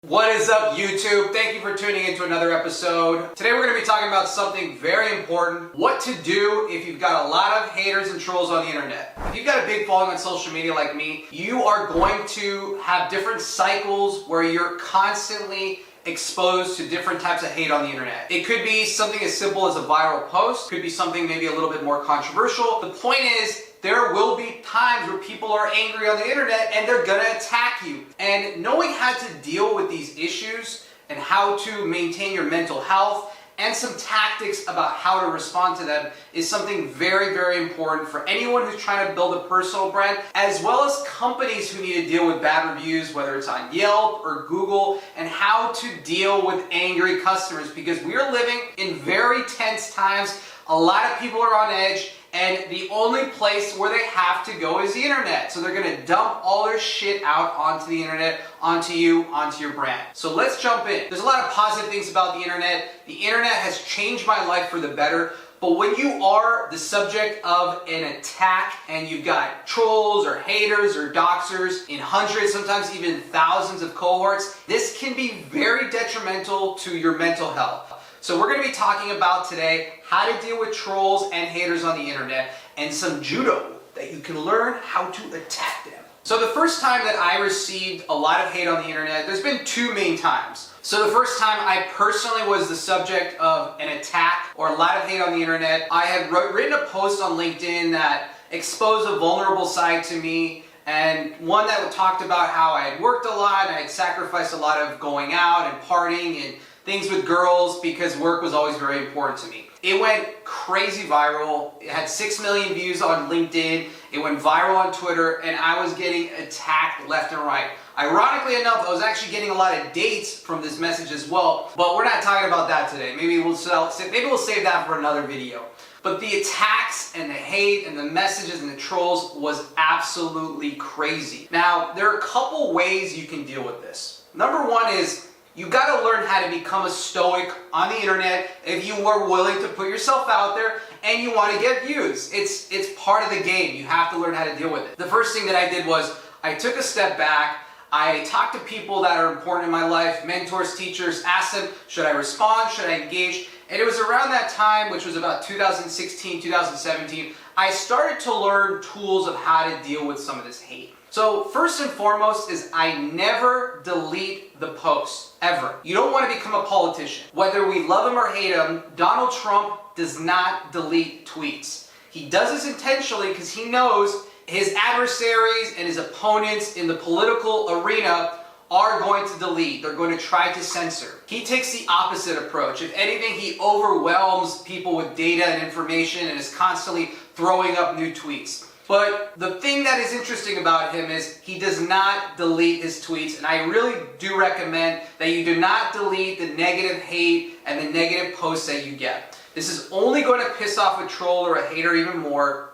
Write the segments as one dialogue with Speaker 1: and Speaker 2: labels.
Speaker 1: What is up, YouTube? Thank you for tuning into another episode. Today we're going to be talking about something very important. What to do if you've got a lot of haters and trolls on the internet. If you've got a big following on social media like me, you are going to have different cycles where you're constantly exposed to different types of hate on the internet. It could be something as simple as a viral post, could be something maybe a little bit more controversial. The point is, there will be times where people are angry on the internet and they're gonna attack you. And knowing how to deal with these issues and how to maintain your mental health and some tactics about how to respond to them is something very, very important for anyone who's trying to build a personal brand, as well as companies who need to deal with bad reviews, whether it's on Yelp or Google, and how to deal with angry customers, because we are living in very tense times. A lot of people are on edge, and the only place where they have to go is the internet. So they're gonna dump all their shit out onto the internet, onto you, onto your brand. So let's jump in. There's a lot of positive things about the internet. The internet has changed my life for the better. But when you are the subject of an attack and you've got trolls or haters or doxers in hundreds, sometimes even thousands of cohorts, this can be very detrimental to your mental health. So we're going to be talking about today how to deal with trolls and haters on the internet and some judo that you can learn how to attack them. So the first time that I received a lot of hate on the internet, there's been two main times. So the first time I personally was the subject of an attack or a lot of hate on the internet, I had written a post on LinkedIn that exposed a vulnerable side to me, and one that talked about how I had worked a lot and I had sacrificed a lot of going out and partying and things with girls because work was always very important to me. It went crazy viral. It had 6 million views on LinkedIn. It went viral on Twitter, and I was getting attacked left and right. Ironically enough, I was actually getting a lot of dates from this message as well, but we're not talking about that today. Maybe we'll save that for another video. But the attacks and the hate and the messages and the trolls was absolutely crazy. Now, there are a couple ways you can deal with this. Number one is, you got to learn how to become a stoic on the internet if you are willing to put yourself out there and you want to get views. It's part of the game. You have to learn how to deal with it. The first thing that I did was I took a step back. I talked to people that are important in my life, mentors, teachers, asked them, should I respond? Should I engage? And it was around that time, which was about 2016, 2017, I started to learn tools of how to deal with some of this hate. So first and foremost is I never delete the post, ever. You don't want to become a politician. Whether we love him or hate him, Donald Trump does not delete tweets. He does this intentionally because he knows his adversaries and his opponents in the political arena are going to delete. They're going to try to censor. He takes the opposite approach. If anything, he overwhelms people with data and information and is constantly throwing up new tweets. But the thing that is interesting about him is he does not delete his tweets, and I really do recommend that you do not delete the negative hate and the negative posts that you get. This is only going to piss off a troll or a hater even more.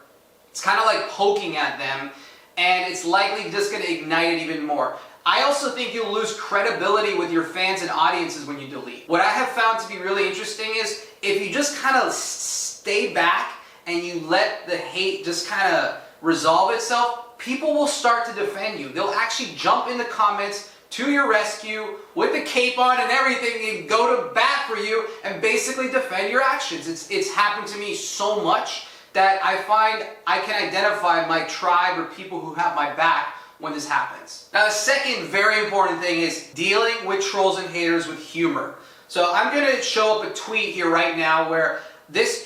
Speaker 1: It's kind of like poking at them, and it's likely just going to ignite it even more. I also think you'll lose credibility with your fans and audiences when you delete. What I have found to be really interesting is if you just kind of stay back and you let the hate just kind of resolve itself, people will start to defend you. They'll actually jump in the comments to your rescue with the cape on and everything and go to bat for you and basically defend your actions. It's happened to me so much that I find I can identify my tribe or people who have my back when this happens. Now, the second very important thing is dealing with trolls and haters with humor. So I'm going to show up a tweet here right now where this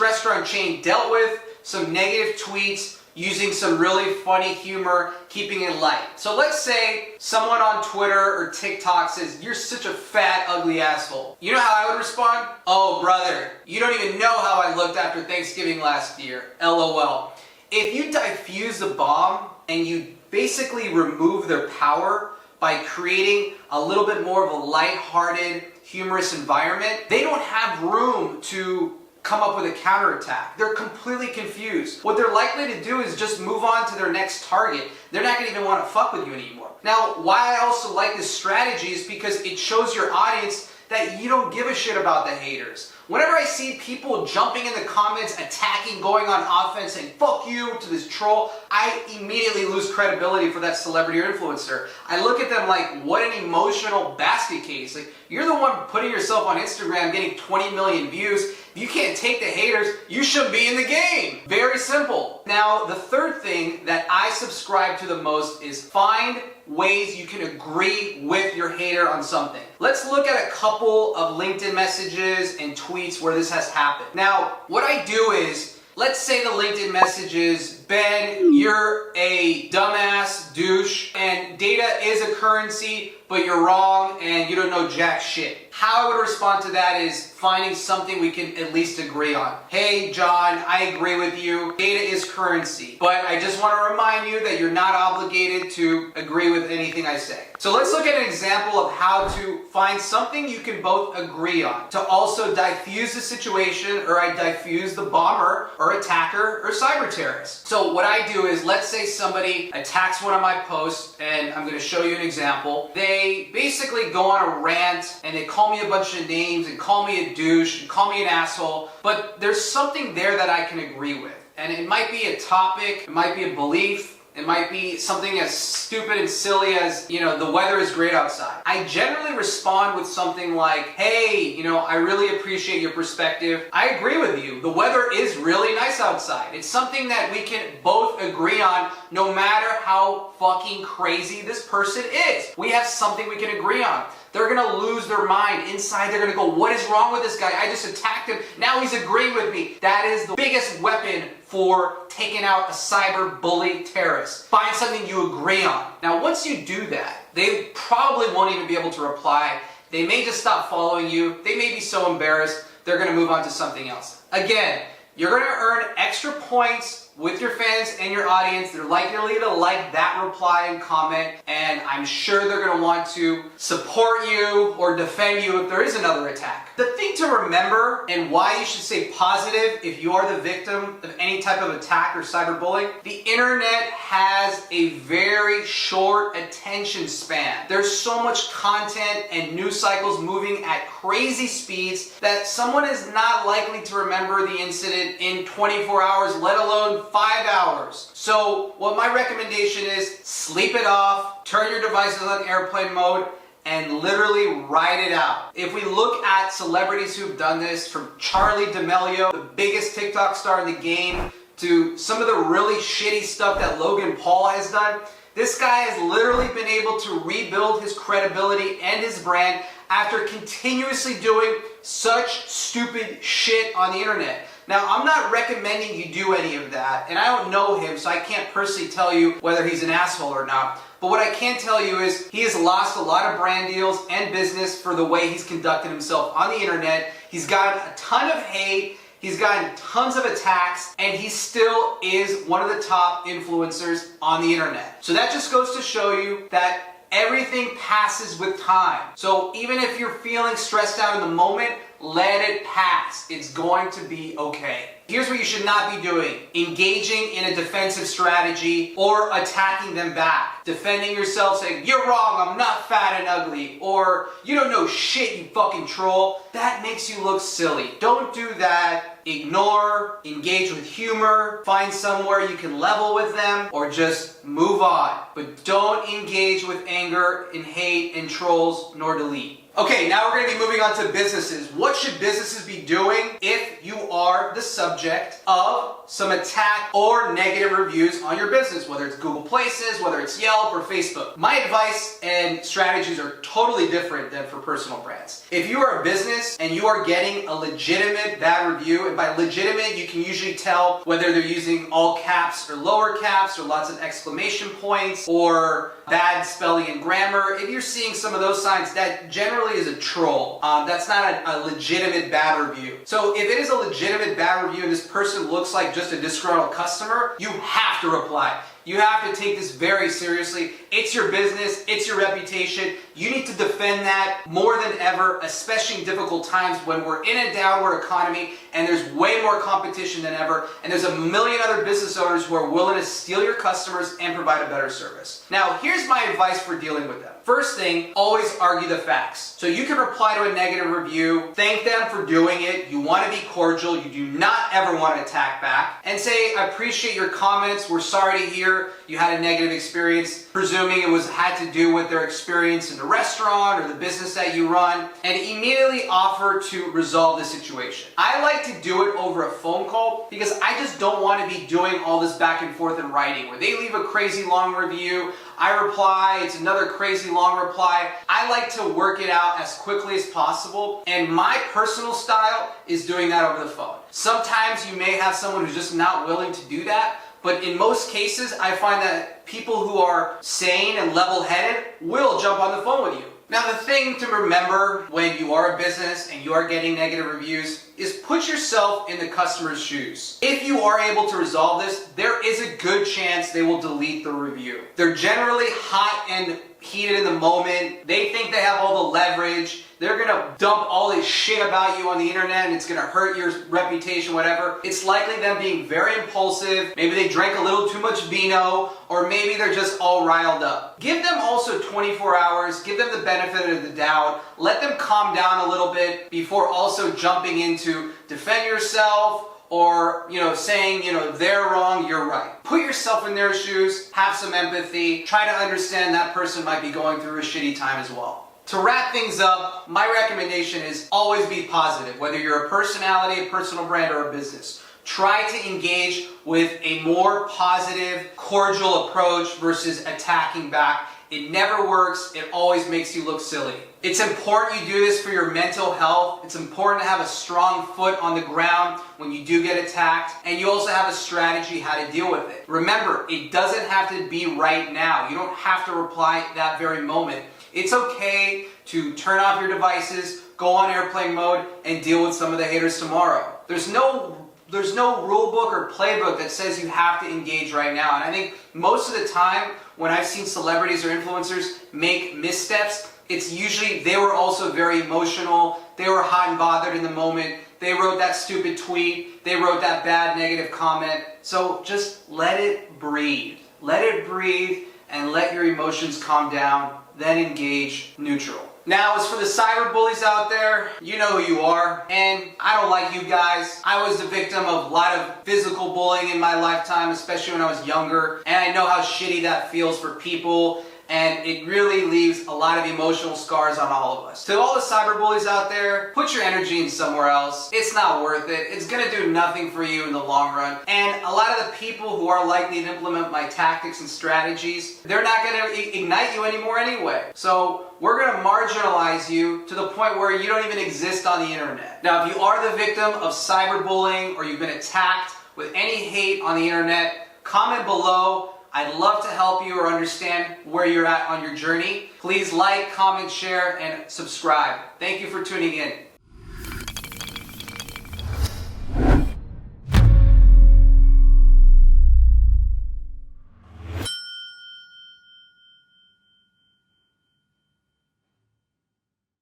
Speaker 1: restaurant chain dealt with some negative tweets using some really funny humor, keeping it light. So let's say someone on Twitter or TikTok says, "You're such a fat, ugly asshole." You know how I would respond? "Oh, brother, you don't even know how I looked after Thanksgiving last year. LOL. If you defuse the bomb and you basically remove their power by creating a little bit more of a lighthearted, humorous environment, they don't have room to come up with a counterattack. They're completely confused. What they're likely to do is just move on to their next target. They're not going to even want to fuck with you anymore. Now, why I also like this strategy is because it shows your audience that you don't give a shit about the haters. Whenever I see people jumping in the comments, attacking, going on offense, saying fuck you to this troll, I immediately lose credibility for that celebrity or influencer. I look at them like, what an emotional basket case. Like, you're the one putting yourself on Instagram getting 20 million views. If you can't take the haters, you shouldn't be in the game. Very simple. Now, the third thing that I subscribe to the most is find ways you can agree with your hater on something. Let's look at a couple of LinkedIn messages and tweets where this has happened. Now, what I do is, let's say the LinkedIn message is, Ben, you're a dumbass douche and data is a currency, but you're wrong and you don't know jack shit. How I would respond to that is finding something we can at least agree on. Hey, John, I agree with you. Data is currency, but I just want to remind you that you're not obligated to agree with anything I say. So let's look at an example of how to find something you can both agree on. To also diffuse the situation, or I diffuse the bomber or attacker or cyber terrorist. So what I do is, let's say somebody attacks one of my posts, and I'm going to show you an example. They basically go on a rant and they call me a bunch of names and call me a douche and call me an asshole, but there's something there that I can agree with. And it might be a topic, it might be a belief, it might be something as stupid and silly as, the weather is great outside. I generally respond with something like, hey, I really appreciate your perspective. I agree with you. The weather is really nice outside. It's something that we can both agree on no matter how fucking crazy this person is. We have something we can agree on. They're going to lose their mind. Inside, they're going to go, what is wrong with this guy? I just attacked him. Now he's agreeing with me. That is the biggest weapon for taking out a cyber bully terrorist. Find something you agree on. Now, once you do that, they probably won't even be able to reply. They may just stop following you. They may be so embarrassed, they're going to move on to something else. Again, you're going to earn extra points with your fans and your audience. They're likely to like that reply and comment, and I'm sure they're going to want to support you or defend you if there is another attack. The thing to remember, and why you should stay positive if you are the victim of any type of attack or cyberbullying, the internet has a very short attention span. There's so much content and news cycles moving at crazy speeds that someone is not likely to remember the incident in 24 hours, let alone 5 hours. So what my recommendation is, sleep it off, turn your devices on airplane mode, and literally ride it out. If we look at celebrities who've done this, from Charli D'Amelio, the biggest TikTok star in the game, to some of the really shitty stuff that Logan Paul has done, this guy has literally been able to rebuild his credibility and his brand after continuously doing such stupid shit on the internet. Now, I'm not recommending you do any of that, and I don't know him, so I can't personally tell you whether he's an asshole or not. But what I can tell you is he has lost a lot of brand deals and business for the way he's conducted himself on the internet. He's gotten a ton of hate, he's gotten tons of attacks, and he still is one of the top influencers on the internet. So that just goes to show you that everything passes with time. So even if you're feeling stressed out in the moment, let it pass. It's going to be okay. Here's what you should not be doing: engaging in a defensive strategy or attacking them back. Defending yourself, saying, you're wrong, I'm not fat and ugly, or you don't know shit, you fucking troll. That makes you look silly. Don't do that. Ignore, engage with humor, find somewhere you can level with them, or just move on. But don't engage with anger and hate and trolls, nor delete. Okay, now we're going to be moving on to businesses. What should businesses be doing if you are the subject of some attack or negative reviews on your business, whether it's Google Places, whether it's Yelp or Facebook? My advice and strategies are totally different than for personal brands. If you are a business and you are getting a legitimate bad review, and by legitimate you can usually tell whether they're using all caps or lower caps or lots of exclamation points or bad spelling and grammar, if you're seeing some of those signs, that generally is a troll. That's not a legitimate bad review. So if it is a legitimate bad review and this person looks like just a disgruntled customer, you have to reply. You have to take this very seriously. It's your business, it's your reputation. You need to defend that more than ever, especially in difficult times when we're in a downward economy and there's way more competition than ever, and there's a million other business owners who are willing to steal your customers and provide a better service. Now, here's my advice for dealing with them. First thing, always argue the facts. So you can reply to a negative review, thank them for doing it, you want to be cordial, you do not ever want to attack back, and say, I appreciate your comments, we're sorry to hear you had a negative experience, presuming it had to do with their experience in the restaurant or the business that you run, and immediately offer to resolve the situation. I like to do it over a phone call because I just don't want to be doing all this back and forth in writing where they leave a crazy long review, I reply, it's another crazy long reply. I like to work it out as quickly as possible, and my personal style is doing that over the phone. Sometimes you may have someone who's just not willing to do that, but in most cases, I find that people who are sane and level-headed will jump on the phone with you. Now, the thing to remember when you are a business and you are getting negative reviews is put yourself in the customer's shoes. If you are able to resolve this, there is a good chance they will delete the review. They're generally hot and heated in the moment. They think they have all the leverage. They're gonna dump all this shit about you on the internet and it's gonna hurt your reputation, whatever. It's likely them being very impulsive. Maybe they drank a little too much vino, or maybe they're just all riled up. Give them also 24 hours, give them the benefit of the doubt, let them calm down a little bit before also jumping into defend yourself or, saying, they're wrong, you're right. Put yourself in their shoes, have some empathy, try to understand that person might be going through a shitty time as well. To wrap things up, my recommendation is always be positive, whether you're a personality, a personal brand, or a business. Try to engage with a more positive, cordial approach versus attacking back. It never works. It always makes you look silly. It's important you do this for your mental health. It's important to have a strong foot on the ground when you do get attacked, and you also have a strategy how to deal with it. Remember, it doesn't have to be right now. You don't have to reply that very moment. It's okay to turn off your devices, go on airplane mode, and deal with some of the haters tomorrow. There's no rule book or playbook that says you have to engage right now. And I think most of the time when I've seen celebrities or influencers make missteps, it's usually they were also very emotional, they were hot and bothered in the moment, they wrote that stupid tweet, they wrote that bad negative comment. So just let it breathe. Let it breathe and let your emotions calm down, then engage neutral. Now, as for the cyber bullies out there, you know who you are, and I don't like you guys. I was the victim of a lot of physical bullying in my lifetime, especially when I was younger, and I know how shitty that feels for people, and it really leaves a lot of emotional scars on all of us. To all the cyber bullies out there, put your energy in somewhere else. It's not worth it. It's gonna do nothing for you in the long run. And a lot of the people who are likely to implement my tactics and strategies, they're not gonna ignite you anymore anyway. So we're gonna marginalize you to the point where you don't even exist on the internet. Now, if you are the victim of cyberbullying or you've been attacked with any hate on the internet, comment below. I'd love to help you or understand where you're at on your journey. Please like, comment, share, and subscribe. Thank you for tuning in.